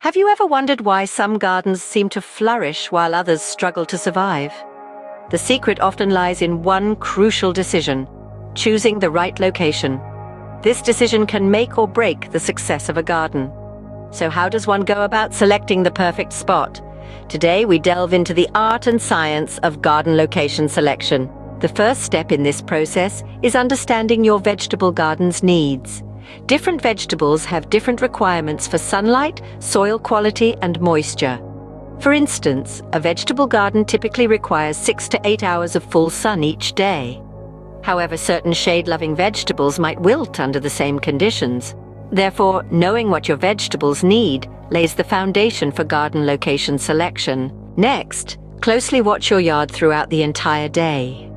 Have you ever wondered why some gardens seem to flourish while others struggle to survive? The secret often lies in one crucial decision: choosing the right location. This decision can make or break the success of a garden. So how does one go about selecting the perfect spot? Today we delve into the art and science of garden location selection. The first step in this process is understanding your vegetable garden's needs. Different vegetables have different requirements for sunlight, soil quality, and moisture. For instance, a vegetable garden typically requires 6 to 8 hours of full sun each day. However, certain shade-loving vegetables might wilt under the same conditions. Therefore, knowing what your vegetables need lays the foundation for garden location selection. Next, closely watch your yard throughout the entire day.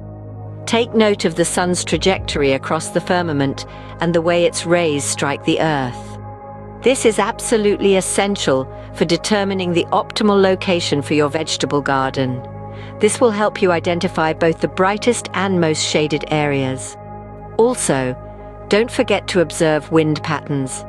Take note of the sun's trajectory across the firmament and the way its rays strike the earth. This is absolutely essential for determining the optimal location for your vegetable garden. This will help you identify both the brightest and most shaded areas. Also, don't forget to observe wind patterns.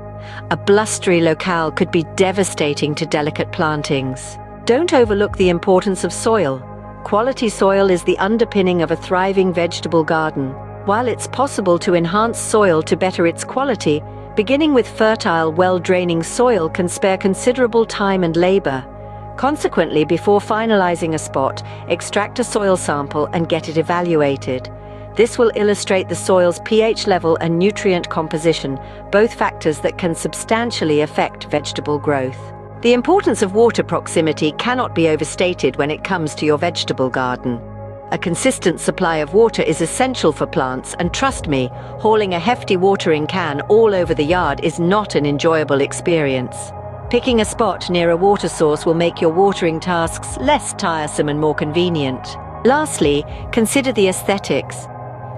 A blustery locale could be devastating to delicate plantings. Don't overlook the importance of soil. Quality soil is the underpinning of a thriving vegetable garden. While it's possible to enhance soil to better its quality, beginning with fertile, well-draining soil can spare considerable time and labor. Consequently, before finalizing a spot, extract a soil sample and get it evaluated. This will illustrate the soil's pH level and nutrient composition, both factors that can substantially affect vegetable growth. The importance of water proximity cannot be overstated when it comes to your vegetable garden. A consistent supply of water is essential for plants, and trust me, hauling a hefty watering can all over the yard is not an enjoyable experience. Picking a spot near a water source will make your watering tasks less tiresome and more convenient. Lastly, consider the aesthetics.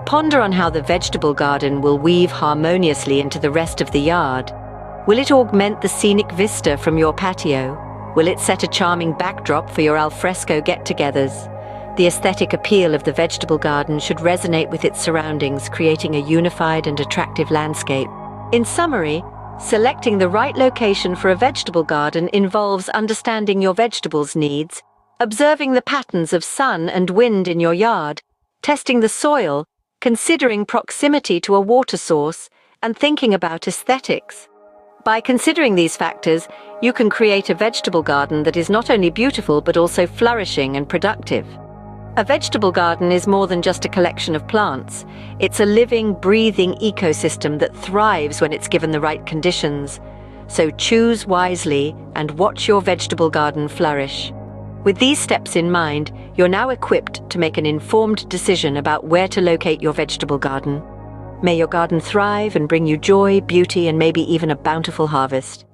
Ponder on how the vegetable garden will weave harmoniously into the rest of the yard. Will it augment the scenic vista from your patio? Will it set a charming backdrop for your alfresco get-togethers? The aesthetic appeal of the vegetable garden should resonate with its surroundings, creating a unified and attractive landscape. In summary, selecting the right location for a vegetable garden involves understanding your vegetables' needs, observing the patterns of sun and wind in your yard, testing the soil, considering proximity to a water source, and thinking about aesthetics. By considering these factors, you can create a vegetable garden that is not only beautiful but also flourishing and productive. A vegetable garden is more than just a collection of plants. It's a living, breathing ecosystem that thrives when it's given the right conditions. So choose wisely and watch your vegetable garden flourish. With these steps in mind, you're now equipped to make an informed decision about where to locate your vegetable garden. May your garden thrive and bring you joy, beauty, and maybe even a bountiful harvest.